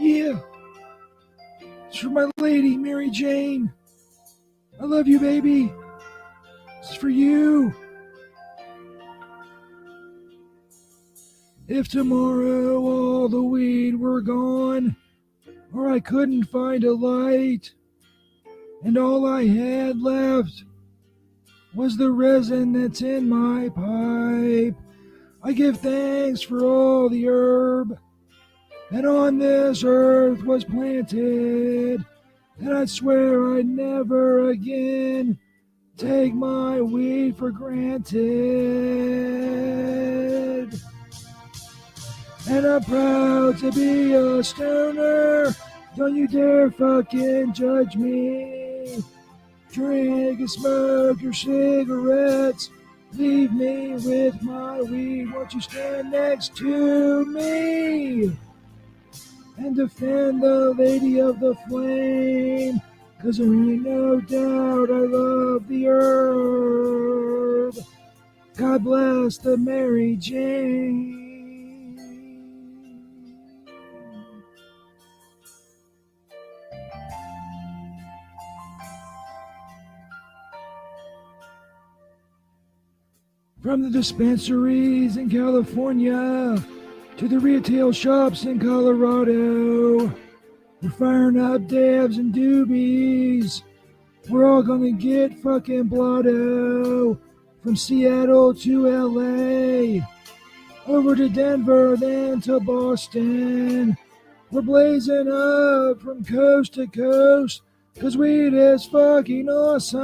Yeah. It's for my lady, Mary Jane. I love you, baby. This is for you. If tomorrow all the weed were gone, or I couldn't find a light, and all I had left was the resin that's in my pipe, I give thanks for all the herb that on this earth was planted, and I swear I'd never again take my weed for granted. And I'm proud to be a stoner. Don't you dare fucking judge me. Drink and smoke your cigarettes. Leave me with my weed. Won't you stand next to me and defend the lady of the flame? 'Cause there ain't no doubt I love the herb. God bless the Mary Jane. From the dispensaries in California to the retail shops in Colorado, we're firing up dabs and doobies. We're all gonna get fucking blotto. From Seattle to LA, over to Denver, then to Boston. We're blazing up from coast to coast, 'cause weed is fucking awesome.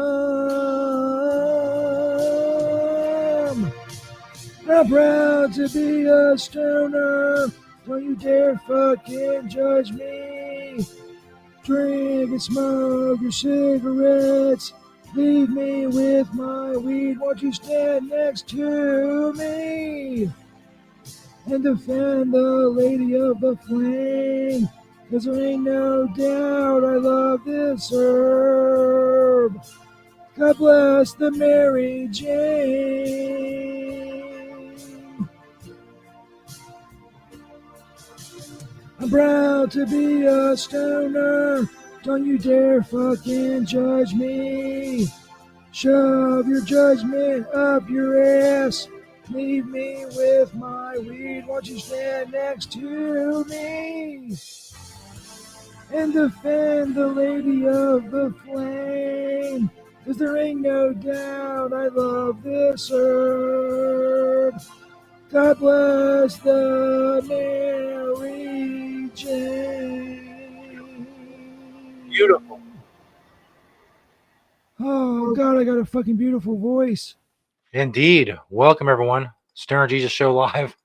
I'm proud to be a stoner. Don't you dare fucking judge me. Drink and smoke your cigarettes. Leave me with my weed. Won't you stand next to me and defend the lady of the flame? 'Cause there ain't no doubt I love this herb. God bless the Mary Jane. I'm proud to be a stoner. Don't you dare fucking judge me. Shove your judgment up your ass. Leave me with my weed. Won't you stand next to me and defend the lady of the flame? 'Cause there ain't no doubt I love this herb. God bless the Mary Jane. Beautiful. Oh, God, I got a fucking beautiful voice. Indeed. Welcome, everyone. Stoner Jesus Show Live.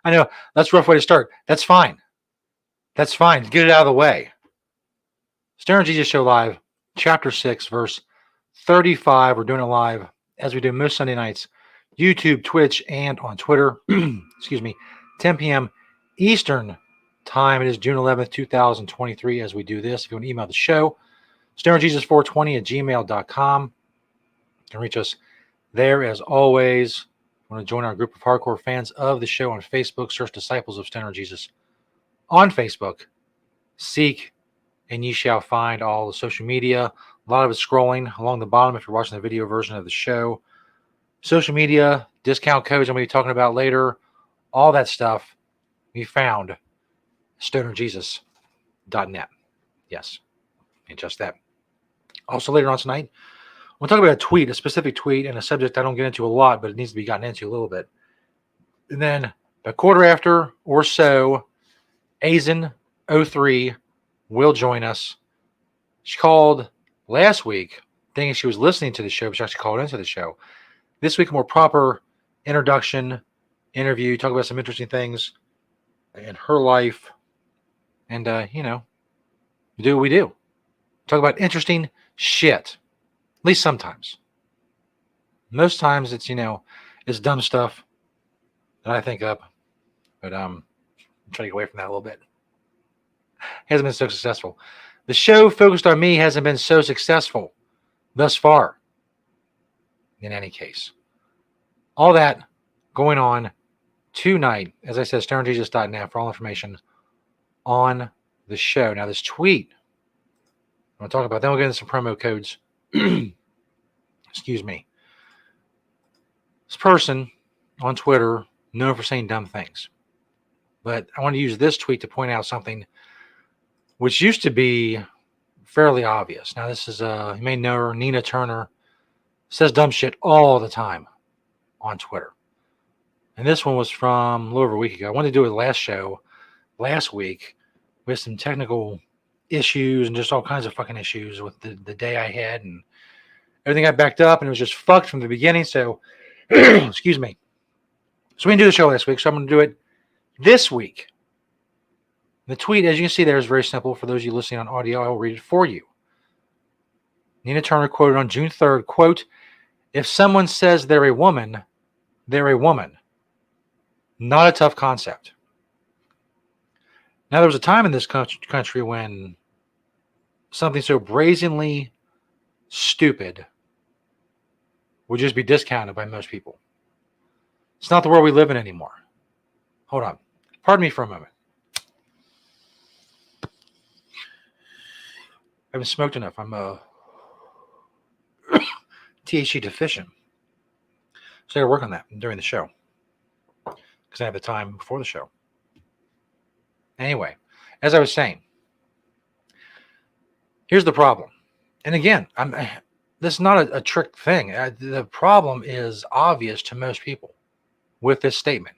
I know, that's a rough way to start. That's fine. That's fine. Get it out of the way. Stoner Jesus Show Live, Chapter 6, Verse 35. We're doing it live, as we do most Sunday nights, YouTube, Twitch, and on Twitter. Excuse me. 10 p.m. Eastern Time. It is June 11th, 2023, as we do this. If you want to email the show, stonerjesus420@gmail.com. You can reach us there as always. Want to join our group of hardcore fans of the show on Facebook? Search Disciples of Stoner Jesus on Facebook. Seek and ye shall find all the social media. A lot of it scrolling along the bottom if you're watching the video version of the show. Social media, discount codes I'm going to be talking about later, all that stuff we found stonerjesus.net. Yes, and just that. Also later on tonight, we'll talk about a tweet, a specific tweet, and a subject I don't get into a lot, but it needs to be gotten into a little bit. And then a quarter after or so, Azen03 will join us. She called last week thinking she was listening to the show, but she actually called into the show. This week, a more proper introduction, interview, talk about some interesting things in her life. And, we do what we do. Talk about interesting shit. At least sometimes. Most times it's, it's dumb stuff that I think up. But I'm trying to get away from that a little bit. Hasn't been so successful. The show focused on me hasn't been so successful thus far. In any case. All that going on tonight. As I said, stonerjesus.net for all information on the show. Now, this tweet I'm going to talk about, then we'll get into some promo codes. Excuse me. This person on Twitter, known for saying dumb things. But I want to use this tweet to point out something which used to be fairly obvious. Now, this is, you may know her, Nina Turner, says dumb shit all the time on Twitter. And this one was from a little over a week ago. I wanted to do it last show, last week, with some technical issues and just all kinds of fucking issues with the day I had. And everything got backed up and it was just fucked from the beginning. So, excuse me. So we didn't do the show last week, so I'm going to do it this week. The tweet, as you can see there, is very simple. For those of you listening on audio, I will read it for you. Nina Turner quoted on June 3rd, quote, "If someone says they're a woman, they're a woman. Not a tough concept." Now, there was a time in this country when something so brazenly stupid would just be discounted by most people. It's not the world we live in anymore. Hold on. Pardon me for a moment. I haven't smoked enough. I'm THC deficient. So I got to work on that during the show because I have the time before the show. Anyway, as I was saying, here's the problem. And again, this is not a trick thing. The problem is obvious to most people with this statement.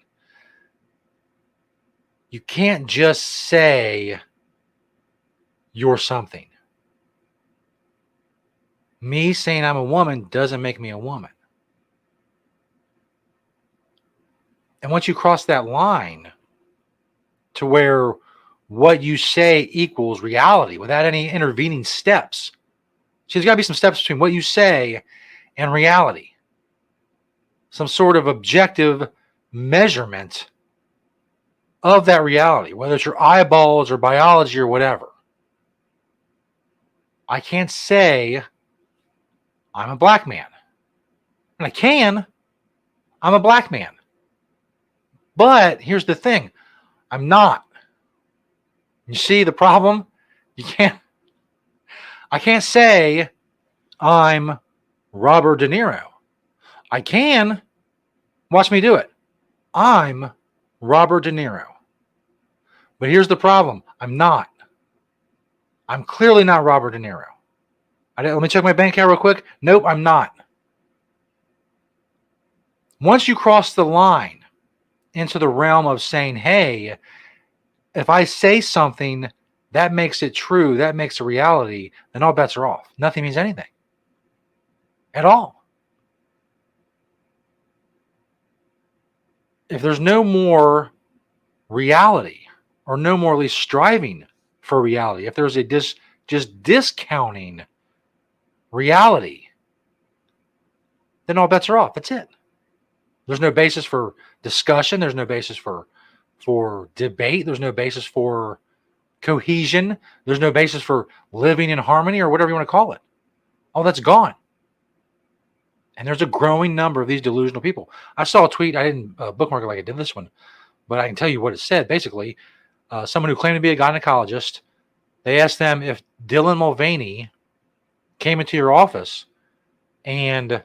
You can't just say you're something. Me saying I'm a woman doesn't make me a woman. And once you cross that line to where what you say equals reality without any intervening steps, so there's got to be some steps between what you say and reality. Some sort of objective measurement of that reality, whether it's your eyeballs or biology or whatever. I can't say I'm a black man. And I can. I'm a black man. But here's the thing. I'm not. You see the problem? I can't say I'm Robert De Niro. I can. Watch me do it. I'm Robert De Niro. But here's the problem. I'm not. I'm clearly not Robert De Niro. Let me check my bank account real quick. Nope, I'm not. Once you cross the line into the realm of saying, hey, if I say something that makes it true, that makes a reality, then all bets are off. Nothing means anything at all. If there's no more reality or no more at least striving for reality, if there's a just discounting reality, then all bets are off. That's it. There's no basis for discussion. There's no basis for debate. There's no basis for cohesion. There's no basis for living in harmony or whatever you want to call it. All that's gone. And there's a growing number of these delusional people. I saw a tweet. I didn't bookmark it like I did this one, but I can tell you what it said. Basically, someone who claimed to be a gynecologist, they asked them if Dylan Mulvaney came into your office and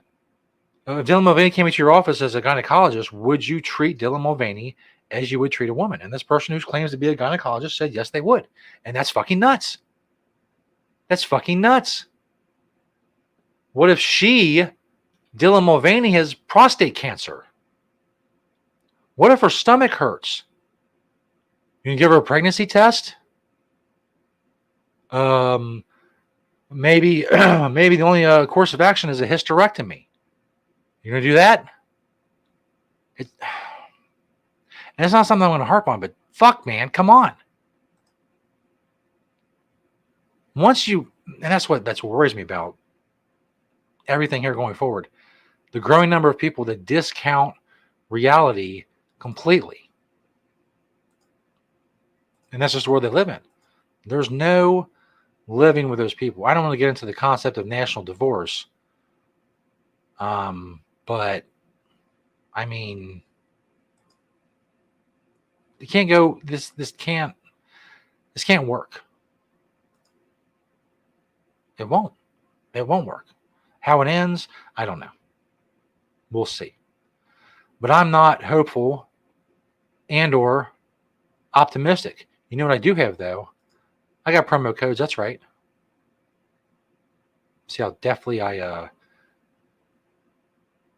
if Dylan Mulvaney came into your office as a gynecologist, would you treat Dylan Mulvaney as you would treat a woman? And this person who claims to be a gynecologist said, yes, they would. And that's fucking nuts. That's fucking nuts. What if Dylan Mulvaney, has prostate cancer? What if her stomach hurts? You can give her a pregnancy test? Maybe the only course of action is a hysterectomy. You're going to do that? And it's not something I'm going to harp on, but fuck, man, come on. And that's what worries me about everything here going forward. The growing number of people that discount reality completely. And that's just the world they live in. There's no living with those people. I don't want to get into the concept of national divorce. But I mean, you can't go, this can't, This can't work. It won't. It won't work. How it ends, I don't know. We'll see. But I'm not hopeful and or optimistic. You know what I do have, though? I got promo codes. That's right. See how deftly I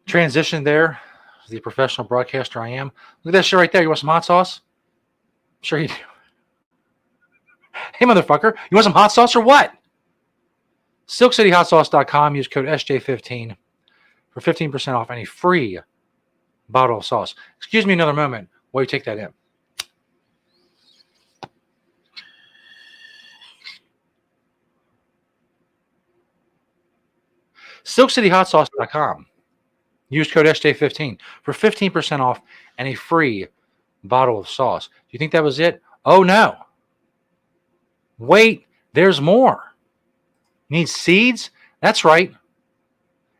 transitioned there to the professional broadcaster I am. Look at that shit right there. You want some hot sauce? I'm sure you do. Hey, motherfucker. You want some hot sauce or what? SilkCityHotSauce.com. Use code SJ15 for 15% off any free bottle of sauce. Excuse me another moment while you take that in. SilkCityHotSauce.com. Use code SJ15 for 15% off and a free bottle of sauce. Do you think that was it? Oh, no. Wait, there's more. Need seeds? That's right.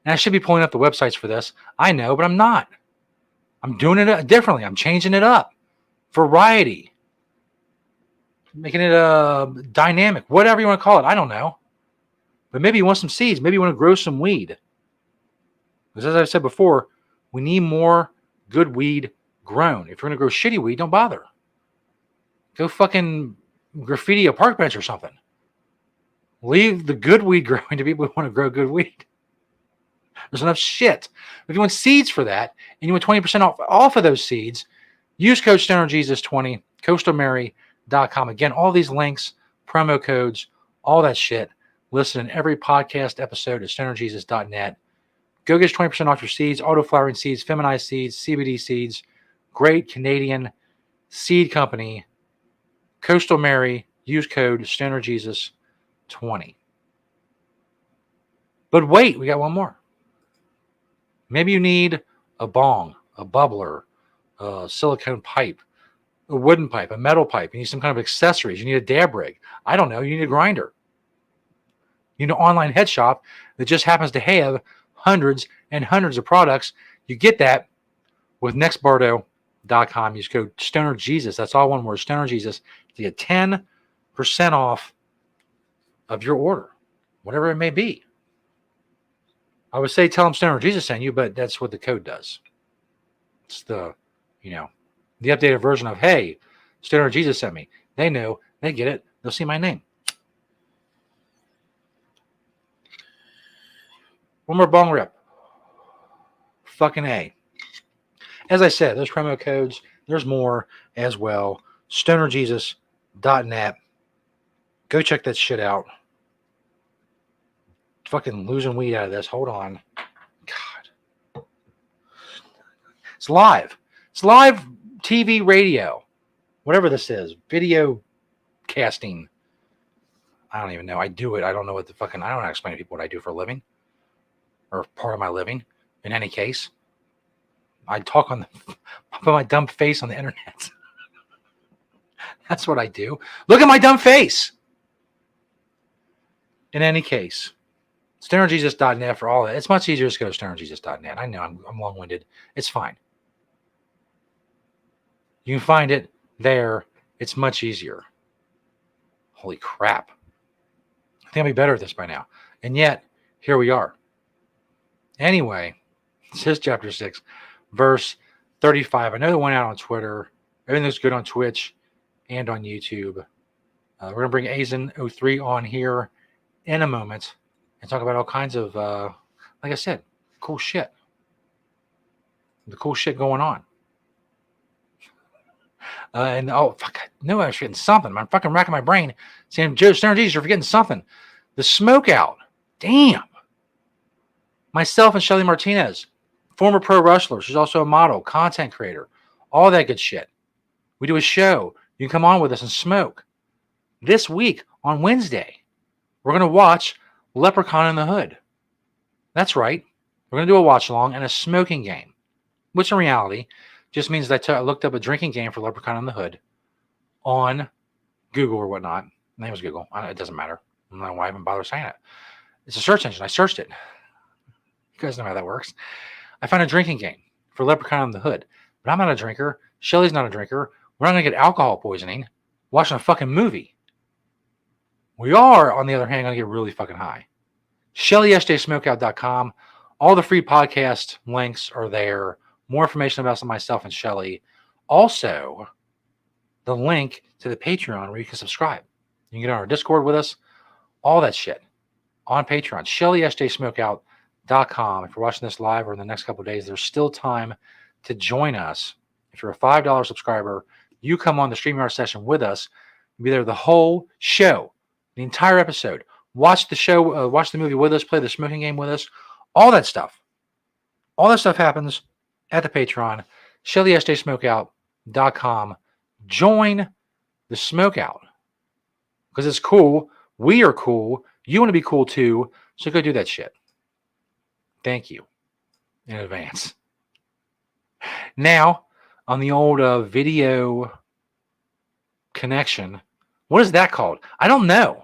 And I should be pulling up the websites for this. I know, but I'm not. I'm doing it differently. I'm changing it up. Variety. Making it dynamic. Whatever you want to call it. I don't know. But maybe you want some seeds. Maybe you want to grow some weed. Because as I've said before, we need more good weed grown. If you're going to grow shitty weed, don't bother. Go fucking graffiti a park bench or something. Leave the good weed growing to people who want to grow good weed. There's enough shit. If you want seeds for that, and you want 20% off of those seeds, use code StonerJesus20, coastalmary.com. Again, all these links, promo codes, all that shit, listed in every podcast episode at stonerjesus.net. Go get 20% off your seeds, auto-flowering seeds, feminized seeds, CBD seeds. Great Canadian seed company. Coastal Mary. Use code StonerJesus20. But wait, we got one more. Maybe you need a bong, a bubbler, a silicone pipe, a wooden pipe, a metal pipe. You need some kind of accessories. You need a dab rig. I don't know. You need a grinder. You need an online head shop that just happens to have hundreds and hundreds of products. You get that with nextbardo.com. Use code StonerJesus. That's all one word, StonerJesus, to get 10% off of your order, whatever it may be. I would say tell them Stoner Jesus sent you, but that's what the code does. It's the updated version of, hey, Stoner Jesus sent me. They know, they get it. They'll see my name. One more bong rip. Fucking A. As I said, there's promo codes. There's more as well. StonerJesus.net. Go check that shit out. Fucking losing weed out of this. Hold on. God. It's live. It's live TV, radio. Whatever this is. Video casting. I don't even know. I do it. I don't know what the fucking... I don't explain to people what I do for a living. Or part of my living. In any case. I talk on the... put my dumb face on the internet. That's what I do. Look at my dumb face. In any case. StonerJesus.net for all that. It's much easier to go to StonerJesus.net. I know I'm long-winded. It's fine. You can find it there. It's much easier. Holy crap. I think I'll be better at this by now. And yet, here we are. Anyway, this is chapter 6, verse 35. I know it went out on Twitter. Everything looks good on Twitch and on YouTube. We're going to bring Azen03 on here in a moment. And talk about all kinds of, like I said, cool shit. The cool shit going on. And fuck, I knew I was forgetting something. I'm fucking racking my brain saying, Joe Stoner Jesus, you're forgetting something. The smoke out. Damn. Myself and Shelly Martinez, former pro wrestler. She's also a model, content creator, all that good shit. We do a show. You can come on with us and smoke. This week on Wednesday, we're going to watch Leprechaun in the Hood. That's right. We're going to do a watch along and a smoking game, which in reality just means that I looked up a drinking game for Leprechaun in the Hood on Google or whatnot. My name was Google. It doesn't matter. I don't know why I even bother saying it. It's a search engine. I searched it. You guys know how that works. I found a drinking game for Leprechaun in the Hood, but I'm not a drinker. Shelly's not a drinker. We're not going to get alcohol poisoning watching a fucking movie. We are, on the other hand, going to get really fucking high. ShellySJSmokeout.com. All the free podcast links are there. More information about myself and Shelly. Also, the link to the Patreon where you can subscribe. You can get on our Discord with us. All that shit on Patreon. ShellySJSmokeout.com. If you're watching this live or in the next couple of days, there's still time to join us. If you're a $5 subscriber, you come on the StreamYard session with us. You'll be there the whole show, the entire episode. Watch the show, watch the movie with us, play the smoking game with us, all that stuff. All that stuff happens at the Patreon, ShellySJSmokeout.com. Join the Smokeout because it's cool. We are cool. You want to be cool too, so go do that shit. Thank you in advance. Now, on the old video connection, what is that called? I don't know.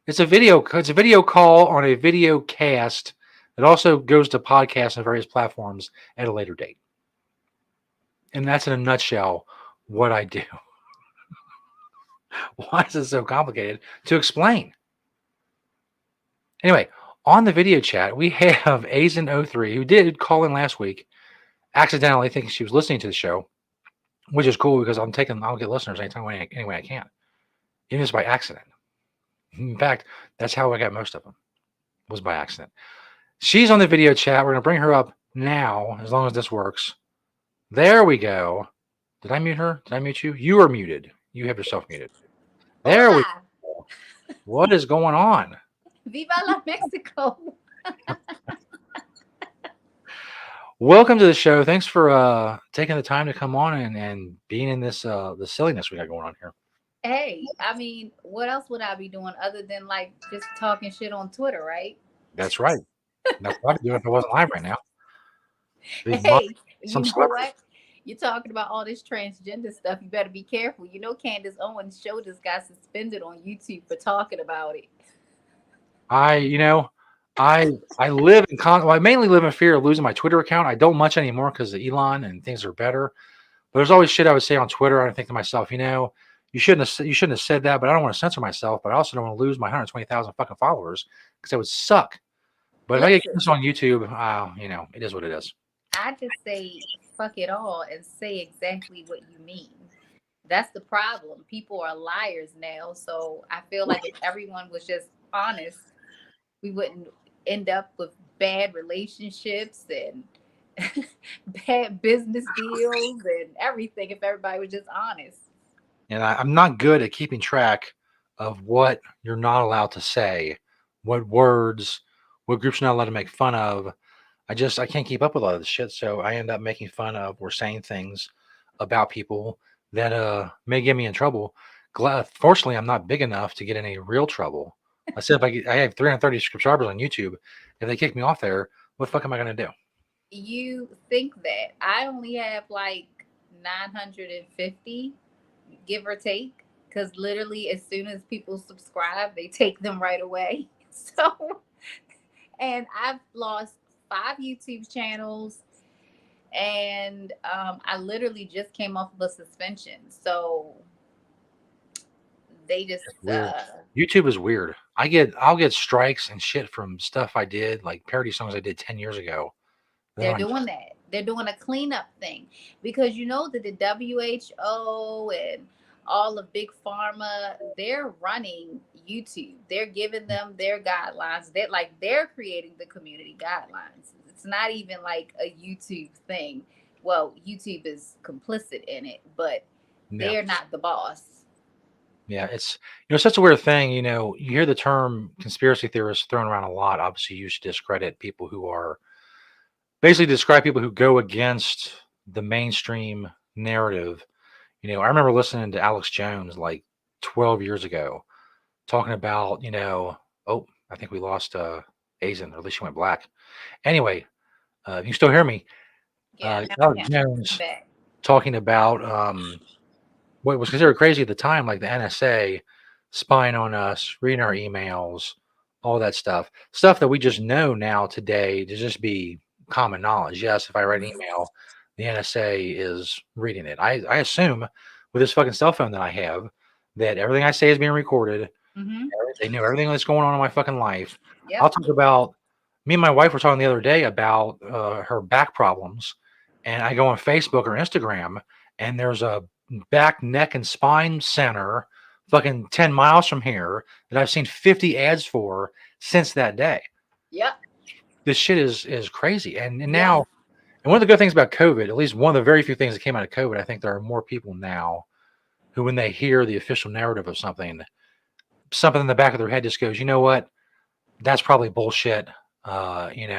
It's a video call on a video cast that also goes to podcasts and various platforms at a later date. And that's in a nutshell what I do. Why is it so complicated to explain? Anyway, on the video chat, we have Azen03, who did call in last week, accidentally thinking she was listening to the show, which is cool because I'll get listeners anytime, any way I can, even just by accident. In fact, that's how I got most of them, was by accident. She's on the video chat. We're going to bring her up now, as long as this works. There we go. Did I mute her? Did I mute you? You are muted. You have yourself muted. There we go. What is going on? Viva la Mexico. Welcome to the show. Thanks for taking the time to come on and being in this the silliness we got going on here. Hey, I mean, what else would I be doing other than like just talking shit on Twitter, right? That's right. That's what I'd be doing if I wasn't live right now. Hey, you know what? You're talking about all this transgender stuff. You better be careful. You know, Candace Owens' show just got suspended on YouTube for talking about it. I live in I mainly live in fear of losing my Twitter account. I don't much anymore because of Elon and things are better. But there's always shit I would say on Twitter. I think to myself, you shouldn't have said that, but I don't want to censor myself. But I also don't want to lose my 120,000 fucking followers because that would suck. But if I get this on YouTube, it is what it is. I just say fuck it all and say exactly what you mean. That's the problem. People are liars now. So I feel like if everyone was just honest, we wouldn't end up with bad relationships and bad business deals and everything if everybody was just honest. And I'm not good at keeping track of what you're not allowed to say, what words, what groups you're not allowed to make fun of. I can't keep up with all this shit. So I end up making fun of or saying things about people that may get me in trouble. Fortunately, I'm not big enough to get in any real trouble. I said I have 330 subscribers on YouTube. If they kick me off there, what the fuck am I going to do? You think that I only have like 950, give or take, because literally as soon as people subscribe, they take them right away. So, and I've lost 5 YouTube channels, and I literally just came off of a suspension. So they just YouTube is weird. I'll get strikes and shit from stuff I did, like parody songs I did 10 years ago. They're doing that. They're doing a cleanup thing because you know that the WHO and all of Big Pharma, they're running YouTube. They're giving them their guidelines. They're creating the community guidelines. It's not even like a YouTube thing. Well, YouTube is complicit in it, but they're not the boss. Yeah, it's such a weird thing. You hear the term conspiracy theorists thrown around a lot. Obviously, you should discredit people who are basically describe people who go against the mainstream narrative. I remember listening to Alex Jones like 12 years ago talking about, I think we lost Azen, or at least she went black. Anyway, you can still hear me. Alex Jones talking about what was considered crazy at the time, like the NSA spying on us, reading our emails, all that stuff that we just know now today to just be common knowledge. Yes, if I write an email, the NSA is reading it. I assume with this fucking cell phone that I have that everything I say is being recorded. Mm-hmm. They knew everything that's going on in my fucking life. I'll Yep. talk about me and my wife were talking the other day about her back problems, and I go on Facebook or Instagram, and there's a back, neck, and spine center fucking 10 miles from here that I've seen 50 ads for since that day. Yep. This shit is crazy. And Yes. now, and one of the good things about COVID, at least one of the very few things that came out of COVID, I think there are more people now who, when they hear the official narrative of something in the back of their head just goes, you know what? That's probably bullshit. And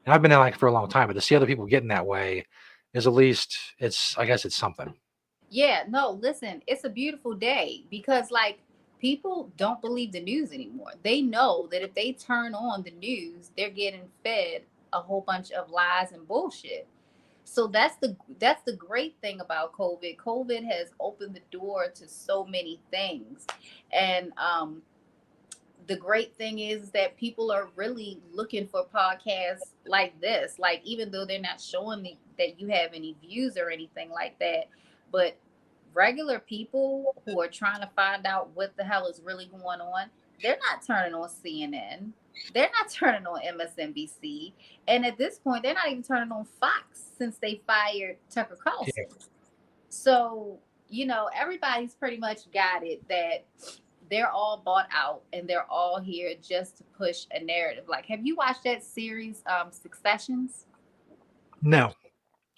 I've been in like for a long time, but to see other people getting that way is at least I guess it's something. Yeah, no, listen, it's a beautiful day because like people don't believe the news anymore. They know that if they turn on the news, they're getting fed a whole bunch of lies and bullshit. So that's the great thing about COVID. COVID has opened the door to so many things. And the great thing is that people are really looking for podcasts like this. Like even though they're not showing me that you have any views or anything like that, but regular people who are trying to find out what the hell is really going on, they're not turning on CNN. They're not turning on MSNBC. And at this point, they're not even turning on Fox since they fired Tucker Yeah. Carlson. So, everybody's pretty much got it that they're all bought out and they're all here just to push a narrative. Like, have you watched that series, Successions? No,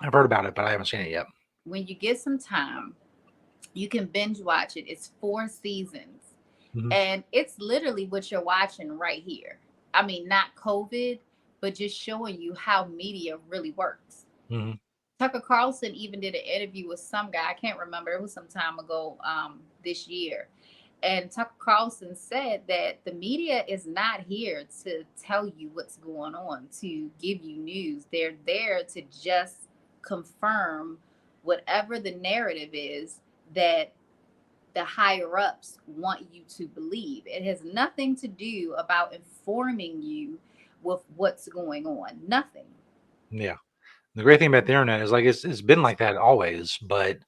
I've heard about it, but I haven't seen it yet. When you get some time, you can binge watch it. It's 4 seasons. Mhm. And it's literally what you're watching right here. I mean, not COVID, but just showing you how media really works. Mhm. Tucker Carlson even did an interview with some guy. I can't remember. It was some time ago this year. And Tucker Carlson said that the media is not here to tell you what's going on, to give you news. They're there to just confirm whatever the narrative is that the higher ups want you to believe. It has nothing to do about informing you with what's going on. Nothing. Yeah. The great thing about the internet is like it's been like that always, but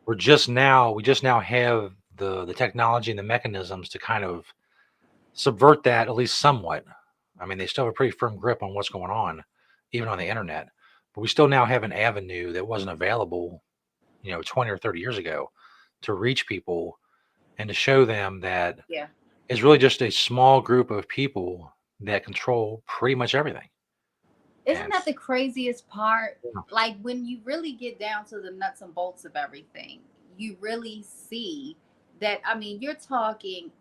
we just now have the technology and the mechanisms to kind of subvert that at least somewhat. I mean, they still have a pretty firm grip on what's going on, even on the internet. But we still now have an avenue that wasn't available, 20 or 30 years ago to reach people and to show them that Yeah. it's really just a small group of people that control pretty much everything. Isn't And that the craziest part? yeah, Like when you really get down to the nuts and bolts of everything, you really see that. I mean, you're talking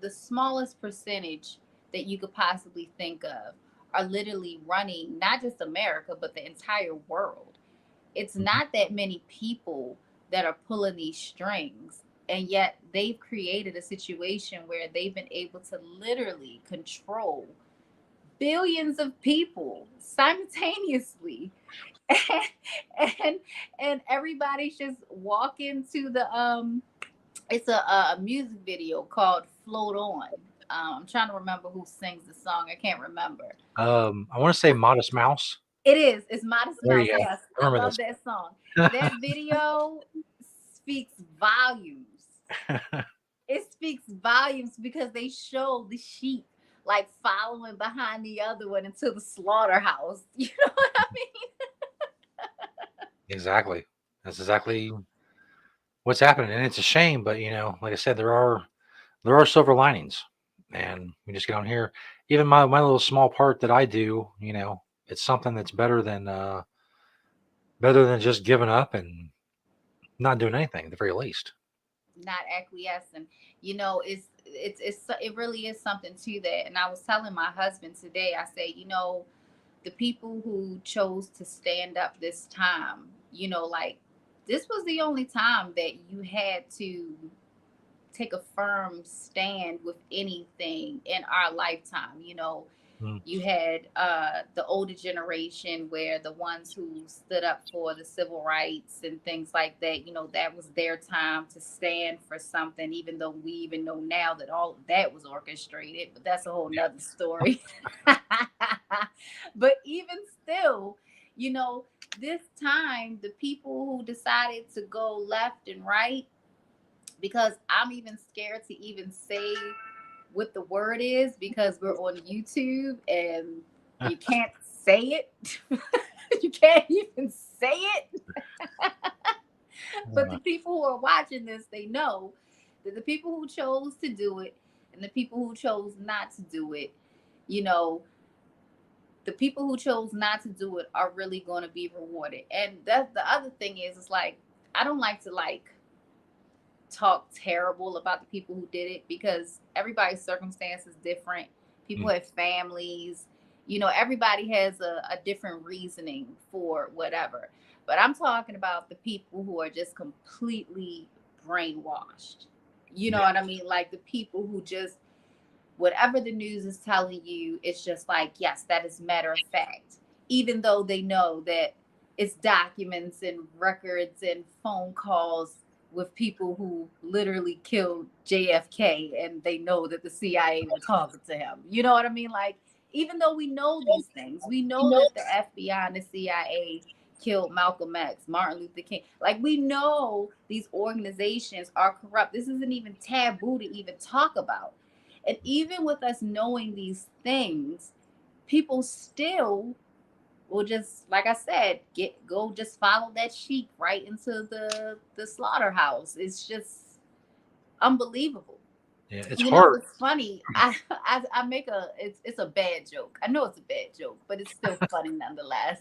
the smallest percentage that you could possibly think of are literally running not just America, but the entire world. It's mhm, not that many people that are pulling these strings. And yet they've created a situation where they've been able to literally control billions of people simultaneously. and and everybody's just walking to the it's a music video called Float On. I'm trying to remember who sings the song. I can't remember. I want to say Modest Mouse. It is. It's Modest There Mouse. you go. Yes, I I remember love that song. That video speaks volumes. It speaks volumes because they show the sheep like following behind the other one into the slaughterhouse. You know what I mean? Exactly. That's exactly what's happening, and it's a shame. But like I said, there are silver linings, and we just get on here. Even my little small part that I do, it's something that's better than just giving up and not doing anything at the very least. Not acquiescing. It really is something to that. And I was telling my husband today, I say, the people who chose to stand up this time, like this was the only time that you had to take a firm stand with anything in our lifetime. Mm. You had the older generation where the ones who stood up for the civil rights and things like that, that was their time to stand for something, even though we even know now that all of that was orchestrated, but that's a whole nother story. But even still, this time, the people who decided to go left and right, because I'm even scared to even say what the word is because we're on YouTube and you can't say it. You can't even say it. But the people who are watching this, they know that the people who chose to do it and the people who chose not to do it, you know, the people who chose not to do it are really going to be rewarded. And that's the other thing is, it's like, I don't like to like talk terrible about the people who did it because everybody's circumstance is different. People have families, you know, everybody has a different reasoning for whatever. But I'm talking about the people who are just completely brainwashed. You know what I mean? Like the people who just, whatever the news is telling you, it's just like, yes, that is matter of fact. Even though they know that it's documents and records and phone calls with people who literally killed JFK and they know that the CIA was talking to him. You know what I mean? Like, even though we know these things, we know that the FBI and the CIA killed Malcolm X, Martin Luther King. Like, we know these organizations are corrupt. This isn't even taboo to even talk about. And even with us knowing these things, people still will just, like I said, go just follow that sheep right into the slaughterhouse. It's just unbelievable. Yeah, it's You hard. know, it's funny. I make it's a bad joke. I know it's a bad joke, but it's still funny nonetheless.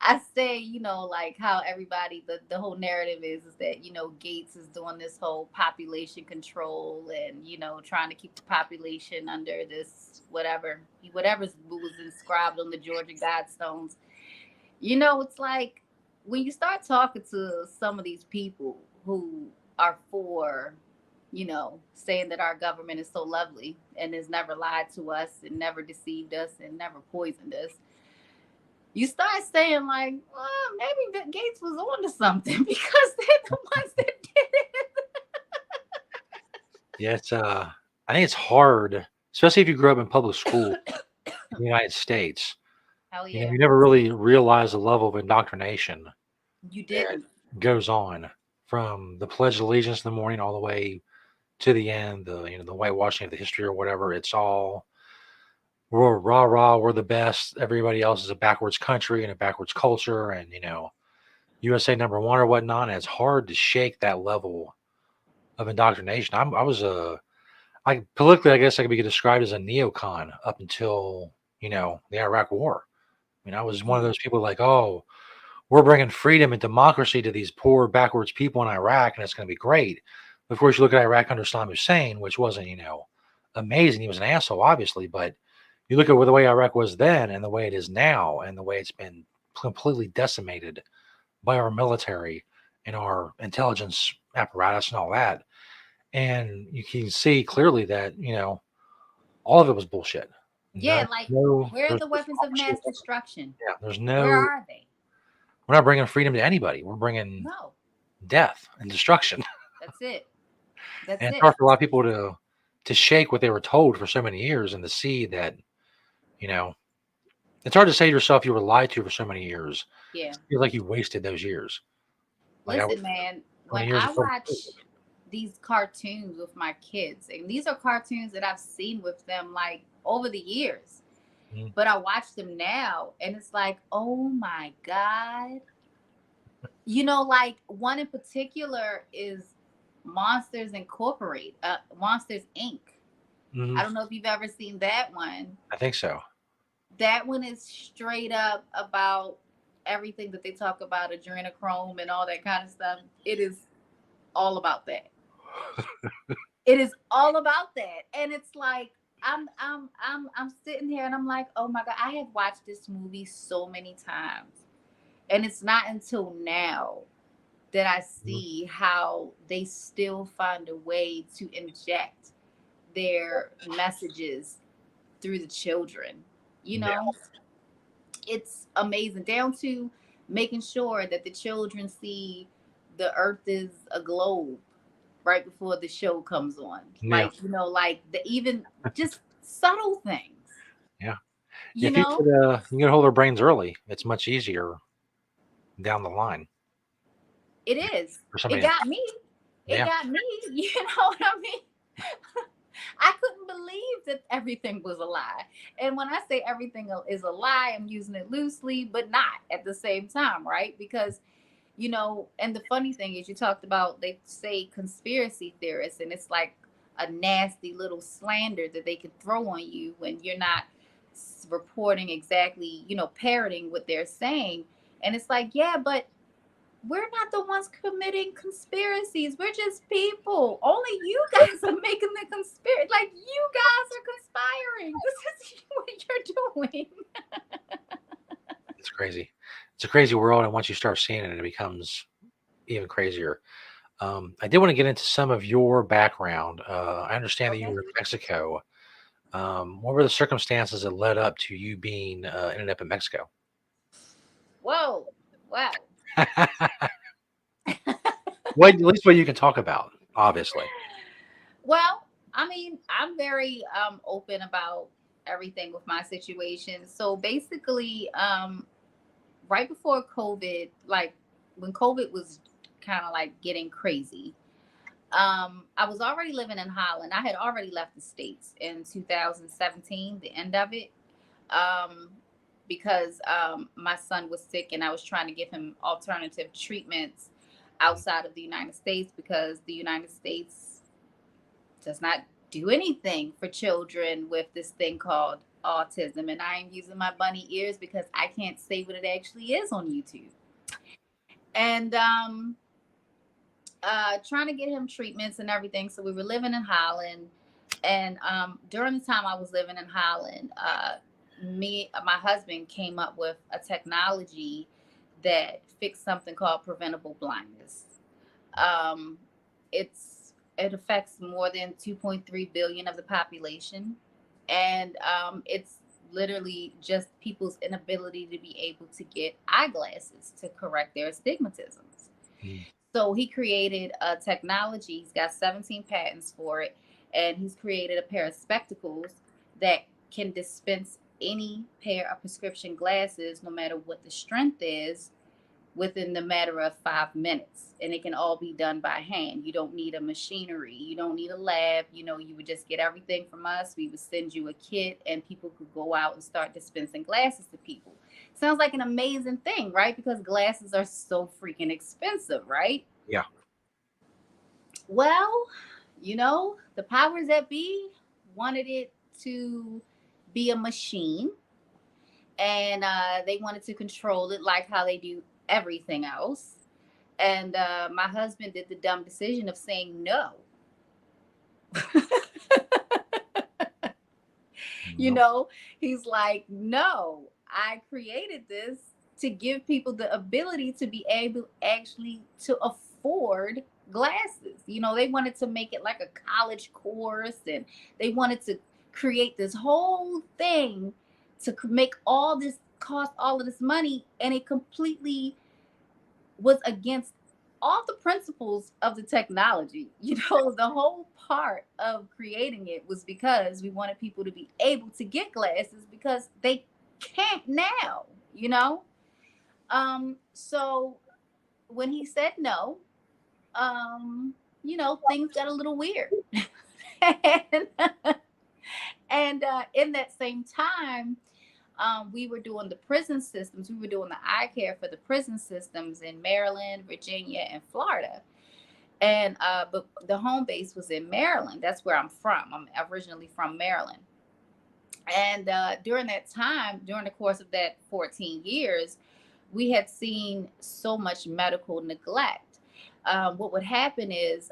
I say, you know, like how everybody, the whole narrative is that, you know, Gates is doing this whole population control and, you know, trying to keep the population under this whatever was inscribed on the Georgia Guidestones. You know, it's like when you start talking to some of these people who are for, you know, saying that our government is so lovely and has never lied to us and never deceived us and never poisoned us, you start saying like, well, maybe Gates was on to something because they're the ones that did it. Yeah, it's I think it's hard, especially if you grew up in public school in the United States. Hell You know, yeah. you never really realize the level of indoctrination You that didn't. goes on from the Pledge of Allegiance in the morning all the way to the end, the whitewashing of the history or whatever. It's all we're rah rah, we're the best. Everybody else is a backwards country and a backwards culture, and USA number one or whatnot. And it's hard to shake that level of indoctrination. I was politically, I guess I could be described as a neocon up until the Iraq War. I mean, I was one of those people like, oh, we're bringing freedom and democracy to these poor backwards people in Iraq, and it's going to be great. But of course, you look at Iraq under Saddam Hussein, which wasn't amazing. He was an asshole, obviously, but you look at the way Iraq was then and the way it is now, and the way it's been completely decimated by our military and our intelligence apparatus and all that. And you can see clearly that, all of it was bullshit. Yeah, like where are the weapons of mass destruction? Yeah, where are they? We're not bringing freedom to anybody. We're bringing death and destruction. That's it. And it's hard for a lot of people to shake what they were told for so many years and to see that, it's hard to say to yourself you were lied to for so many years. Yeah. You feel like you wasted those years. Listen, man, when I watch these cartoons with my kids, and these are cartoons that I've seen with them like over the years, but I watch them now and it's like, oh my God. Like one in particular is Monsters Incorporated, Monsters Inc. I don't know if you've ever seen that one. I think so. That one is straight up about everything that they talk about, adrenochrome and all that kind of stuff. It is all about that. It is all about that. And it's like I'm sitting here and I'm like, oh my God, I have watched this movie so many times. And it's not until now that I see how they still find a way to inject their messages through the children. It's amazing, down to making sure that the children see the earth is a globe right before the show comes on. Like even just subtle things. Yeah. If you can get a hold of their brains early, it's much easier down the line. It is. It got me. It Yeah. got me. You know what I mean? I couldn't believe that everything was a lie. And when I say everything is a lie, I'm using it loosely, but not at the same time, right? Because, and the funny thing is, you talked about, they say conspiracy theorists, and it's like a nasty little slander that they can throw on you when you're not reporting exactly, parroting what they're saying. And it's like, yeah, but we're not the ones committing conspiracies. We're just people. Only you guys are making the conspiracy. Like, you guys are conspiring. This is what you're doing. It's crazy. It's a crazy world, and once you start seeing it, it becomes even crazier. I did want to get into some of your background. I understand that you Okay. were in Mexico. What were the circumstances that led up to you being ended up in Mexico? Whoa. Wow. What, at least what you can talk about, obviously. Well, I mean, I'm very open about everything with my situation. So basically, right before COVID, like when COVID was kind of like getting crazy, I was already living in Holland. I had already left the States in 2017, the end of it, um, because my son was sick and I was trying to give him alternative treatments outside of the United States because the United States does not do anything for children with this thing called autism. And I am using my bunny ears because I can't say what it actually is on YouTube. And trying to get him treatments and everything. So we were living in Holland, and during the time I was living in Holland, my husband came up with a technology that fixed something called preventable blindness. Um, it affects more than 2.3 billion of the population, and it's literally just people's inability to be able to get eyeglasses to correct their astigmatisms. Mm. So he created a technology. He's got 17 patents for it, and he's created a pair of spectacles that can dispense any pair of prescription glasses, no matter what the strength is, within the matter of 5 minutes. And it can all be done by hand. You don't need a machinery. You don't need a lab. You would just get everything from us. We would send you a kit, and people could go out and start dispensing glasses to people. Sounds like an amazing thing, right? Because glasses are so freaking expensive, right? Yeah. Well, the powers that be wanted it to be a machine, and they wanted to control it like how they do everything else. And my husband did the dumb decision of saying no. you No. know, he's like, no, I created this to give people the ability to be able actually to afford glasses. They wanted to make it like a college course, and they wanted to create this whole thing to make all this cost all of this money, and it completely was against all the principles of the technology. The whole part of creating it was because we wanted people to be able to get glasses because they can't now, you know? So when he said no, things got a little weird. and and in that same time, we were doing the prison systems. We were doing the eye care for the prison systems in Maryland, Virginia, and Florida. And but the home base was in Maryland. That's where I'm from. I'm originally from Maryland. And during that time, during the course of that 14 years, we had seen so much medical neglect. What would happen is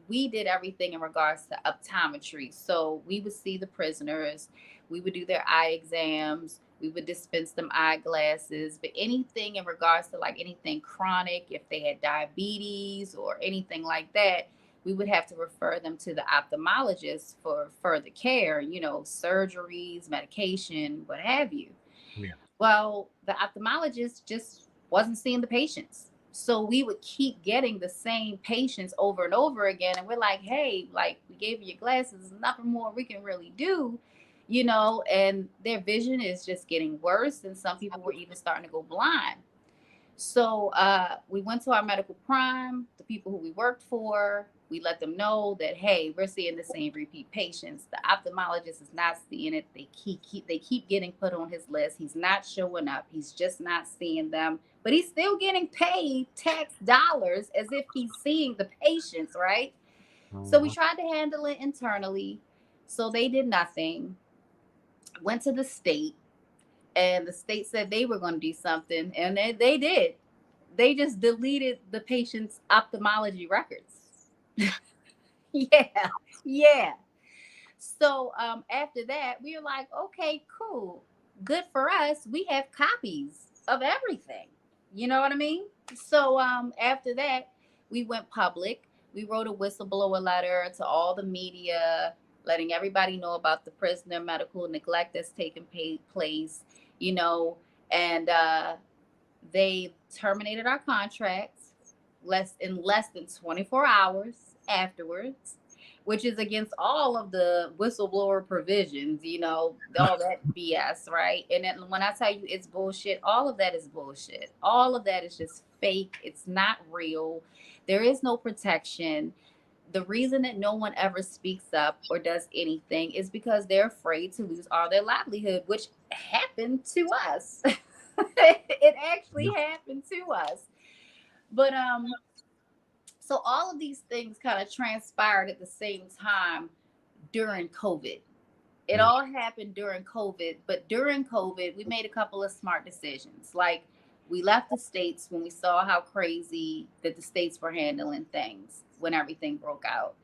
we did everything in regards to optometry. So we would see the prisoners, we would do their eye exams, we would dispense them eyeglasses, but anything in regards to like anything chronic, if they had diabetes or anything like that, we would have to refer them to the ophthalmologist for further care, surgeries, medication, what have you. Yeah. Well, the ophthalmologist just wasn't seeing the patients. So we would keep getting the same patients over and over again. And we're like, hey, like, we gave you your glasses, there's nothing more we can really do, and their vision is just getting worse. And some people were even starting to go blind. So we went to our medical prime, the people who we worked for, We let them know that, hey, we're seeing the same repeat patients. The ophthalmologist is not seeing it. They keep getting put on his list. He's not showing up. He's just not seeing them. But he's still getting paid tax dollars as if he's seeing the patients, right? So we tried to handle it internally. So they did nothing. Went to the state, and the state said they were going to do something, and they did. They just deleted the patient's ophthalmology records. Yeah, yeah. So after that, we were like, okay, cool, good for us. We have copies of everything. You know what I mean? So after that, we went public. We wrote a whistleblower letter to all the media, letting everybody know about the prisoner medical neglect that's taken place. You know, and they terminated our contracts in less than 24 hours afterwards, which is against all of the whistleblower provisions, you know, all that BS, right? And then when I tell you it's bullshit, all of that is bullshit. All of that is just fake. It's not real. There is no protection. The reason that no one ever speaks up or does anything is because they're afraid to lose all their livelihood, which happened to us. It actually happened to us. But so all of these things kind of transpired at the same time during COVID. It all happened during COVID, but during COVID, we made a couple of smart decisions. Like, we left the States when we saw how crazy that the States were handling things when everything broke out.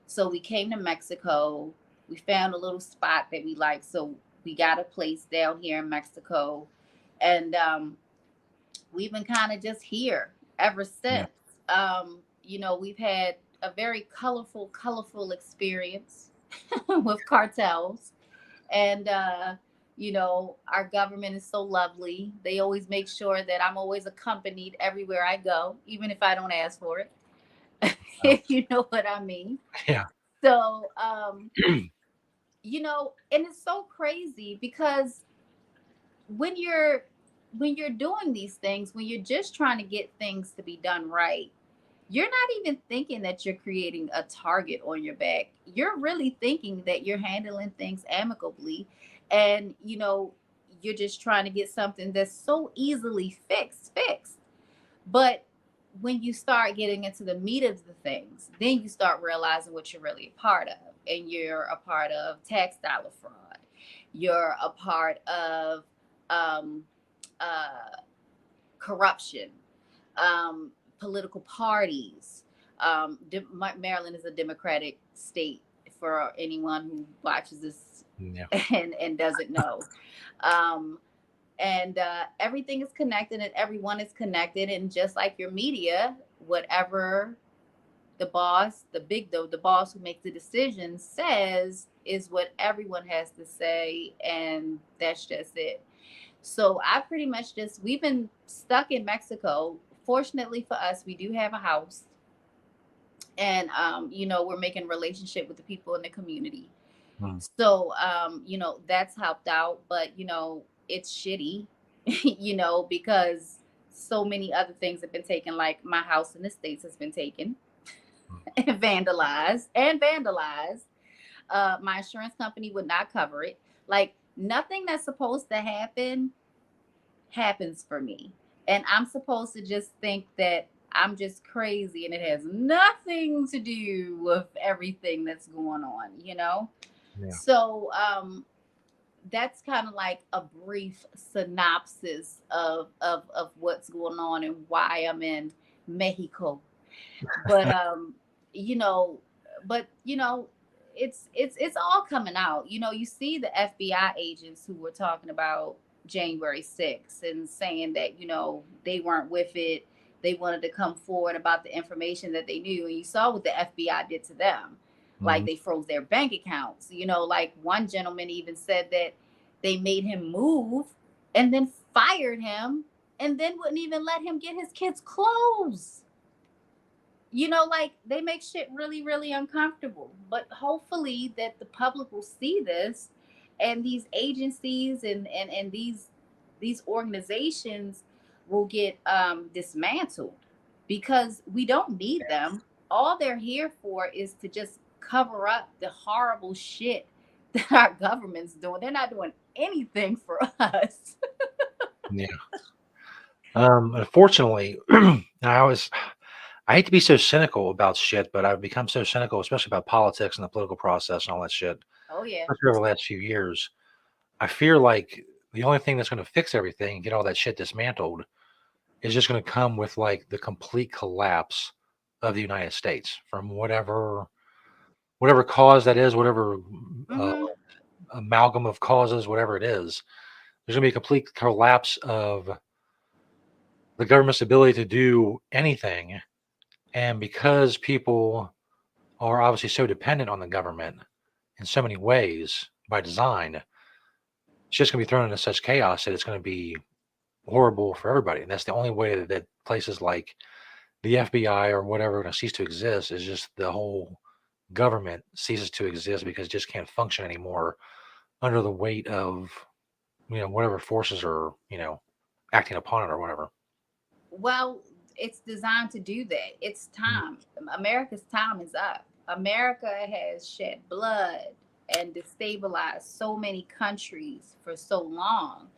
So we came to Mexico. We found a little spot that we liked. So we got a place down here in Mexico. And we've been kind of just here ever since. You know, we've had a very colorful experience with cartels. And, you know, our government is so lovely. They always make sure that I'm always accompanied everywhere I go, even if I don't ask for it, if you know what I mean. Yeah. So, you know, and it's so crazy because when you're doing these things, when you're just trying to get things to be done right, you're not even thinking that you're creating a target on your back. You're really thinking that you're handling things amicably, and you know, you're just trying to get something that's so easily fixed. But when you start getting into the meat of the things, then you start realizing what you're really a part of. And you're a part of tax dollar fraud. You're a part of um, corruption, political parties. Maryland is a Democratic state for anyone who watches this and doesn't know. Um, and everything is connected and everyone is connected. And just like your media, whatever the boss, the boss who makes the decision says is what everyone has to say. And that's just it. So we've been stuck in Mexico. Fortunately for us, we do have a house. And, you know, we're making relationship with the people in the community. So, you know, that's helped out. But, you know, it's shitty, you know, because so many other things have been taken, like my house in the States has been taken and vandalized. My insurance company would not cover it. Like, nothing that's supposed to happen happens for me. And I'm supposed to just think that I'm just crazy and it has nothing to do with everything that's going on, you know? Yeah. So that's kind of like a brief synopsis of what's going on and why I'm in Mexico. But you know, it's all coming out. You know, you see the FBI agents who were talking about January 6th and saying that, you know, they weren't with it. They wanted to come forward about the information that they knew. And you saw what the FBI did to them. Like, they froze their bank accounts. You know, like one gentleman even said that they made him move and then fired him and then wouldn't even let him get his kids' clothes. You know, like, they make shit really, really uncomfortable. But hopefully that the public will see this, and these agencies and these organizations will get dismantled, because we don't need them. all they're here for is to just cover up the horrible shit that our government's doing. They're not doing anything for us. Yeah. Unfortunately, I hate to be so cynical about shit, but I've become so cynical, especially about politics and the political process and all that shit, Oh yeah. especially over the last few years. I fear like the only thing that's going to fix everything and get all that shit dismantled is just going to come with like the complete collapse of the United States from whatever cause that is, whatever uh, Hmm. amalgam of causes, whatever it is. There's going to be a complete collapse of the government's ability to do anything, and because people are obviously so dependent on the government in so many ways by design, it's just going to be thrown into such chaos that it's going to be horrible for everybody. And that's the only way that places like the FBI or whatever are going to cease to exist is just the whole government ceases to exist because it just can't function anymore under the weight of whatever forces are acting upon it or whatever. Well, it's designed to do that. It's time. America's time is up. America has shed blood and destabilized so many countries for so long.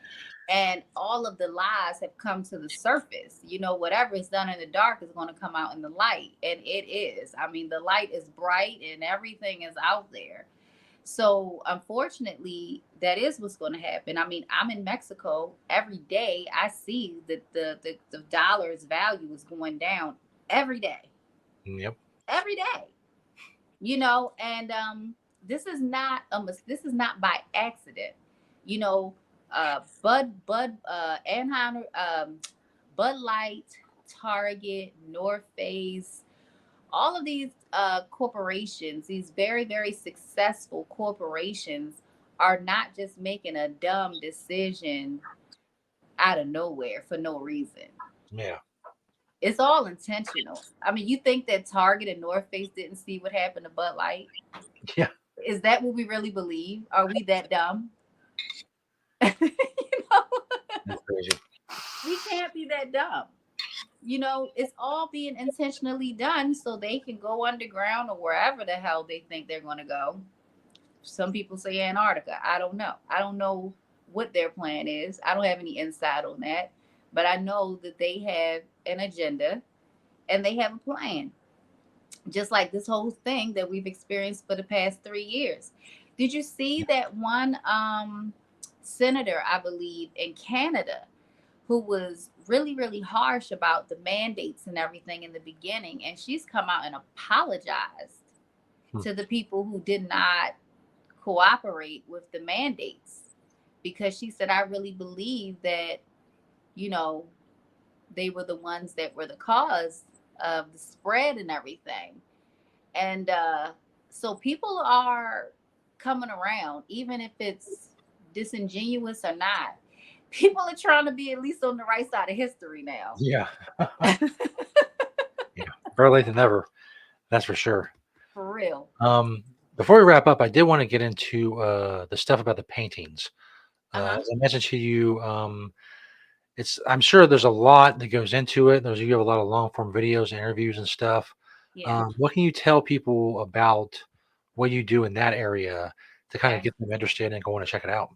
And all of the lies have come to the surface. Whatever is done in the dark is going to come out in the light. And it is. I mean, the light is bright and everything is out there. So unfortunately, that is what's going to happen. I mean, I'm in Mexico every day. I see that the dollar's value is going down every day, Yep. every day. And this is not by accident. You know, Anheuser, Bud Light, Target, North Face, all of these corporations, these very, very successful corporations, are not just making a dumb decision out of nowhere for no reason. Yeah. It's all intentional. I mean, you think that Target and North Face didn't see what happened to Bud Light? Yeah. Is that what we really believe? Are we that dumb? you know, That's crazy. we can't be that dumb. It's all being intentionally done so they can go underground or wherever the hell they think they're going to go. Some people say Antarctica. I don't know. I don't know what their plan is. I don't have any insight on that. But I know that they have an agenda and they have a plan. Just like this whole thing that we've experienced for the past 3 years. Did you see that one senator, I believe, in Canada, who was really, really harsh about the mandates and everything in the beginning? And she's come out and apologized to the people who did not cooperate with the mandates, because she said, I really believe that, you know, they were the ones that were the cause of the spread and everything. And so people are coming around, even if it's disingenuous or not. People are trying to be at least on the right side of history now. Yeah. Yeah. Better late than never. That's for sure. For real. Before we wrap up, I did want to get into the stuff about the paintings. Uh-huh. As I mentioned to you, I'm sure there's a lot that goes into it. You have a lot of long form videos, interviews, and stuff. Yeah. What can you tell people about what you do in that area to kind of Okay. get them interested and going to check it out?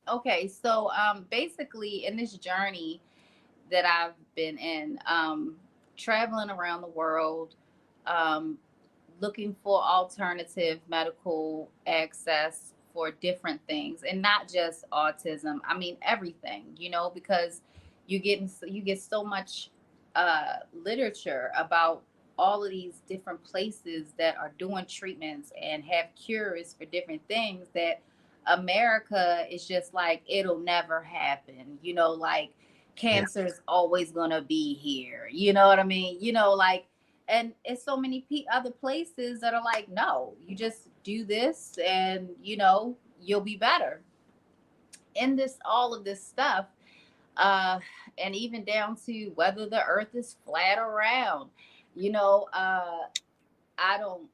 Okay. So basically, in this journey that I've been in, traveling around the world, um, looking for alternative medical access for different things, and not just autism. I mean everything, because you get so much literature about all of these different places that are doing treatments and have cures for different things that America is just like, it'll never happen. Like Yeah. cancer is always going to be here. You know what I mean? Like, and it's so many other places that are like, no, you just do this and you'll be better. In this, all of this stuff, uh and even down to whether the earth is flat or round, you know uh I don't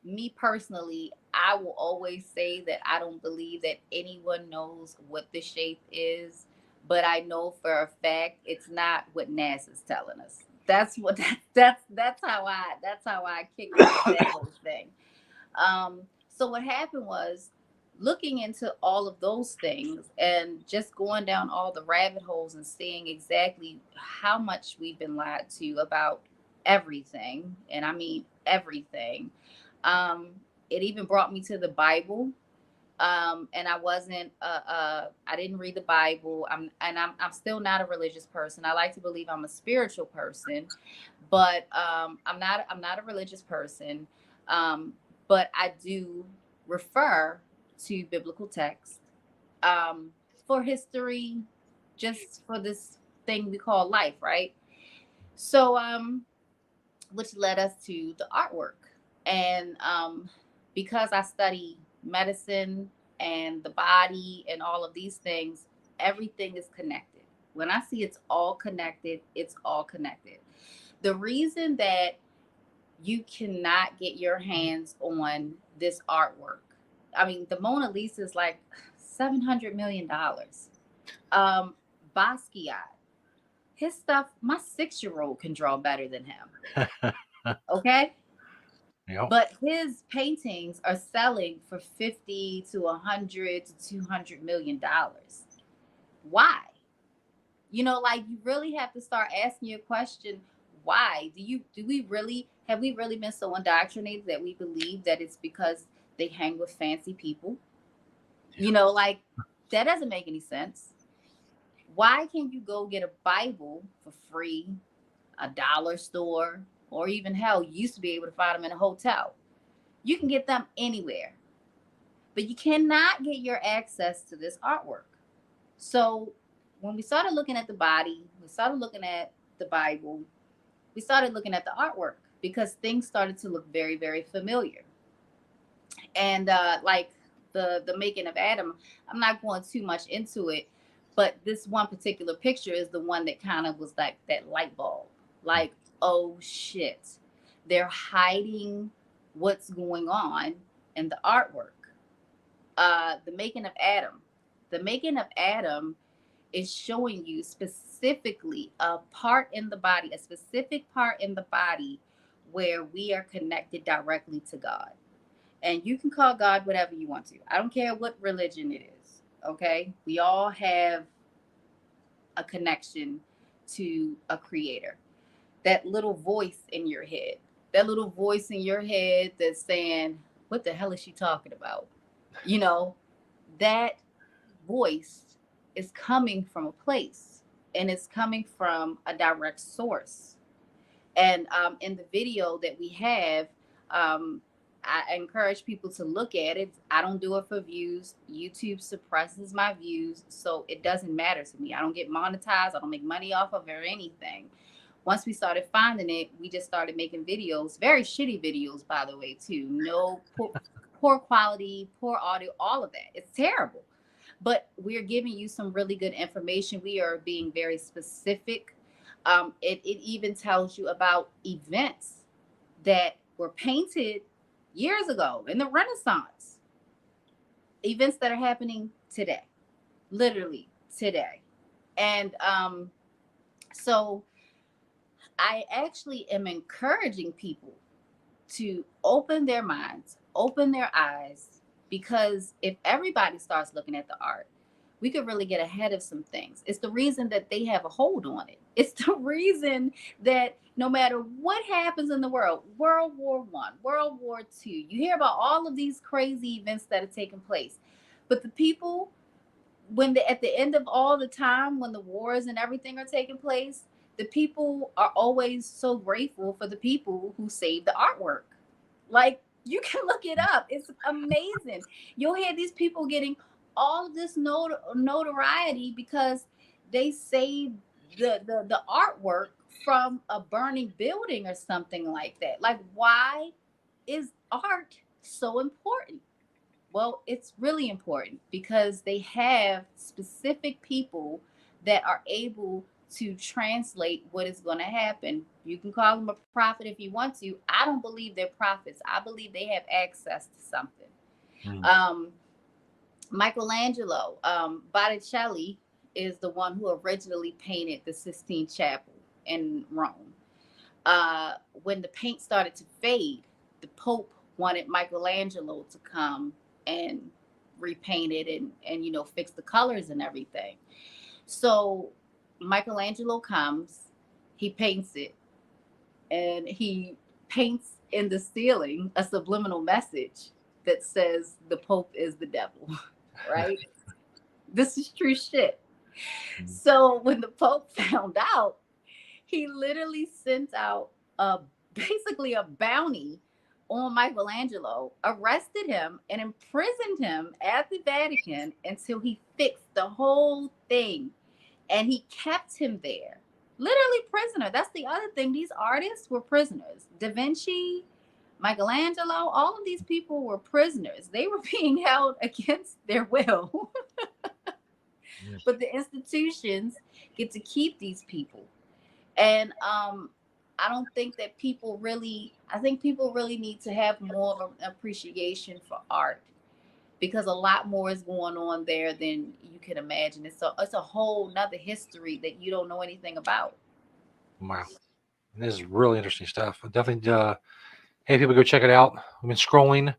me personally, I will always say that I don't believe that anyone knows what the shape is, but I know for a fact it's not what NASA's telling us. That's what that's how I kicked off that whole thing. So what happened was looking into all of those things and just going down all the rabbit holes and seeing exactly how much we've been lied to about everything, and I mean everything. Um, it even brought me to the Bible. And I wasn't I didn't read the Bible. I'm still not a religious person. I like to believe I'm a spiritual person, but I'm not a religious person. um, but I do refer to biblical text, um, for history, just for this thing we call life, right? So which led us to the artwork. And because I study medicine and the body and all of these things, everything is connected. When I see it's all connected, it's all connected. The reason that you cannot get your hands on this artwork, I mean, the Mona Lisa is like $700 million. Basquiat, his stuff, my 6-year-old can draw better than him. Okay. Yep. But his paintings are selling for 50 to 100 to 200 million dollars. Why? Like you really have to start asking your question, why? Have we really been so indoctrinated that we believe that it's because they hang with fancy people? Like that doesn't make any sense. Why can't you go get a Bible for free, a dollar store, or even hell, you used to be able to find them in a hotel? You can get them anywhere, but you cannot get your access to this artwork. So when we started looking at the body, we started looking at the Bible, we started looking at the artwork because things started to look very, very familiar. And like the making of Adam, I'm not going too much into it, but this one particular picture is the one that kind of was like that light bulb. Like, oh shit, they're hiding what's going on in the artwork. The making of Adam. The making of Adam is showing you specifically a part in the body, a specific part in the body where we are connected directly to God. And you can call God whatever you want to. I don't care what religion it is. Okay. We all have a connection to a creator. That little voice in your head, that little voice in your head that's saying, what the hell is she talking about? You know, that voice is coming from a place, and it's coming from a direct source. And in the video that we have, I encourage people to look at it. I don't do it for views. YouTube suppresses my views, so it doesn't matter to me. I don't get monetized. I don't make money off of it or anything. Once we started finding it, we just started making videos, very shitty videos, by the way, too. No poor quality, poor audio, all of that. It's terrible. But we're giving you some really good information. We are being very specific. It even tells you about events that were painted years ago in the Renaissance, events that are happening today, literally today. And so I actually am encouraging people to open their minds, open their eyes, because if everybody starts looking at the art, we could really get ahead of some things. It's the reason that they have a hold on it. It's the reason that no matter what happens in the world, World War One, World War II, you hear about all of these crazy events that are taking place. But the people, at the end of all the time, when the wars and everything are taking place, the people are always so grateful for the people who saved the artwork. Like, you can look it up. It's amazing. You'll hear these people getting all of this notoriety because they saved the artwork from a burning building or something like that. Like, why is art so important? Well, it's really important because they have specific people that are able to translate what is going to happen. You can call them a prophet if you want to. I don't believe they're prophets. I believe they have access to something. Mm. Michelangelo, Botticelli is the one who originally painted the Sistine Chapel in Rome. when the paint started to fade, the Pope wanted Michelangelo to come and repaint it and fix the colors and everything. So Michelangelo comes, he paints it, and he paints in the ceiling a subliminal message that says the Pope is the devil, right? This is true shit. So when the Pope found out, he literally sent out basically a bounty on Michelangelo, arrested him, and imprisoned him at the Vatican until he fixed the whole thing. And he kept him there, literally prisoner. That's the other thing. These artists were prisoners. Da Vinci, Michelangelo, all of these people were prisoners. They were being held against their will. But the institutions get to keep these people. And I don't think that I think people really need to have more of an appreciation for art, because a lot more is going on there than you can imagine. It's a whole nother history that you don't know anything about. Wow. This is really interesting stuff. Definitely, hey, people, go check it out. I've been scrolling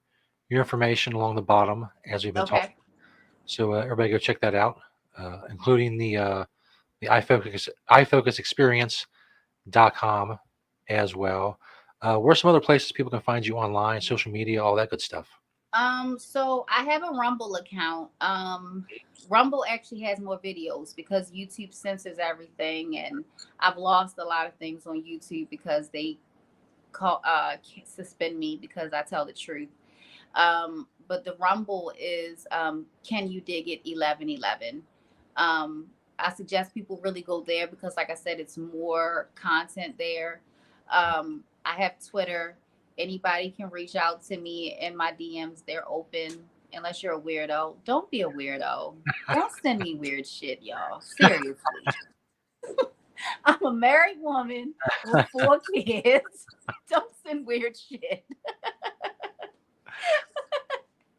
your information along the bottom as we've been talking. So everybody go check that out, including the iFocusExperience.com as well. Where's some other places people can find you online, social media, all that good stuff? So I have a Rumble account. Rumble actually has more videos because YouTube censors everything, and I've lost a lot of things on YouTube because they suspend me because I tell the truth. But the Rumble is Can You Dig It 1111. I suggest people really go there because, like I said, it's more content there. I have Twitter. Anybody can reach out to me in my DMs. They're open. Unless you're a weirdo, don't be a weirdo. Don't send me weird shit, y'all. Seriously. I'm a married woman with 4 kids. Don't send weird shit.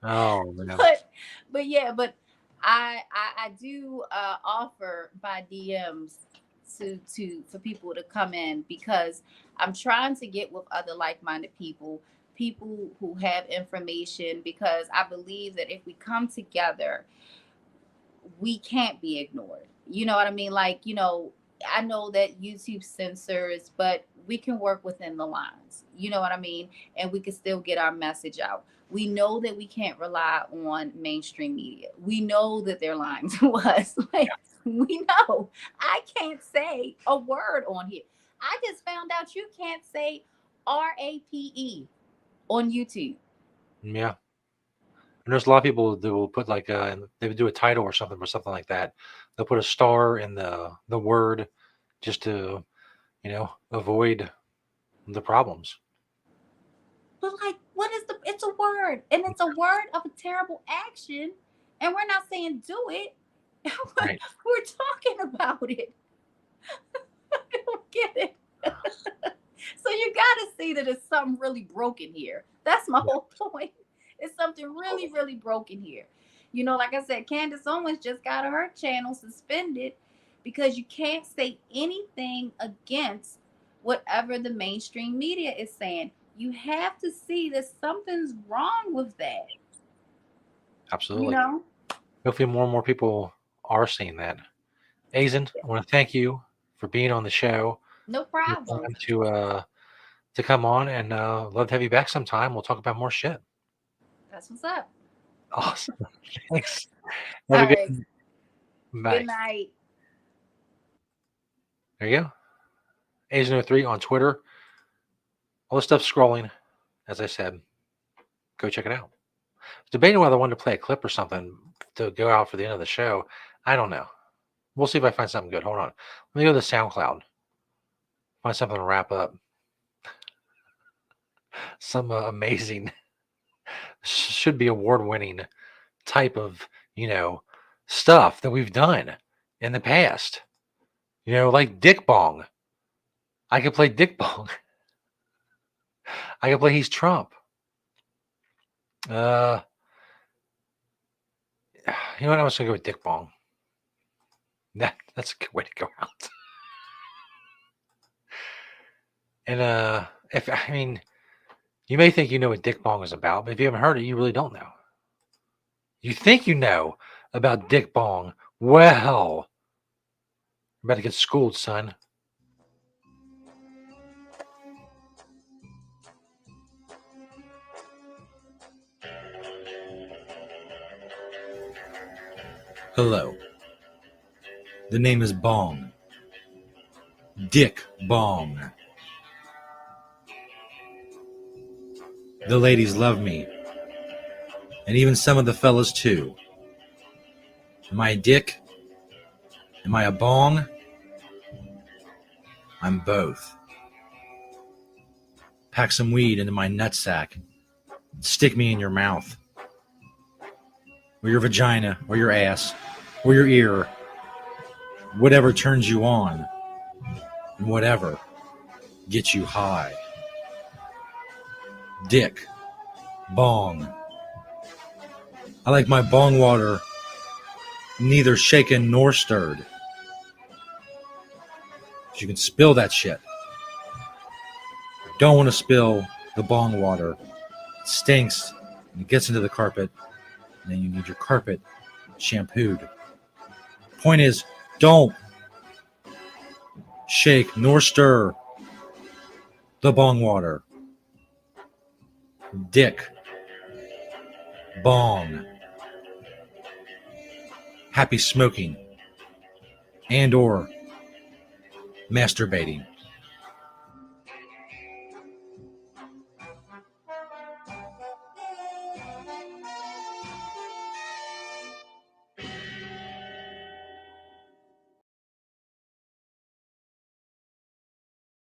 Oh man. But I do offer my DMs for people to come in, because I'm trying to get with other like-minded people who have information, because I believe that if we come together, we can't be ignored. You know what I mean? Like, I know that YouTube censors, but we can work within the lines. You know what I mean? And we can still get our message out. We know that we can't rely on mainstream media. We know that they're lying to us. Like, we know. I can't say a word on here. I just found out you can't say RAPE on YouTube. Yeah. And there's a lot of people that will put like they would do a title or something like that. They'll put a star in the word just to avoid the problems. But like, it's a word, and it's a word of a terrible action, and we're not saying do it. Right. We're talking about it. I don't get it. So you gotta see that it's something really broken here. That's my whole point. It's something really, really broken here. Like I said, Candace Owens just got her channel suspended because you can't say anything against whatever the mainstream media is saying. You have to see that something's wrong with that. Absolutely. Hopefully more and more people are seeing that. Azen, I want to thank you for being on the show. No problem. To come on, and love to have you back sometime. We'll talk about more shit. That's what's up. Awesome. Thanks. Have a good Bye. Good night. There you go. Azen03 on Twitter. All the stuff scrolling, as I said. Go check it out. Debating whether I wanted to play a clip or something to go out for the end of the show. I don't know. We'll see if I find something good. Hold on. Let me go to SoundCloud. Find something to wrap up. Some amazing, should be award-winning type of, stuff that we've done in the past. Like Dick Bong. I could play Dick Bong. I could play He's Trump. You know what? I was going to go with Dick Bong. That's a good way to go out. And if I mean, you may think you know what Dick Bong is about, but if you haven't heard it, you really don't know. You think you know about Dick Bong. Well, you're about to get schooled, son. Hello. The name is Bong. Dick Bong. The ladies love me. And even some of the fellas too. Am I a dick? Am I a bong? I'm both. Pack some weed into my nutsack. Stick me in your mouth. Or your vagina, or your ass, or your ear. Whatever turns you on. And whatever gets you high. Dick. Bong. I like my bong water neither shaken nor stirred. You can spill that shit. Don't want to spill the bong water. It stinks and it gets into the carpet, and then you need your carpet shampooed. Point is, don't shake nor stir the bong water. Dick. Bong. Happy smoking and or masturbating.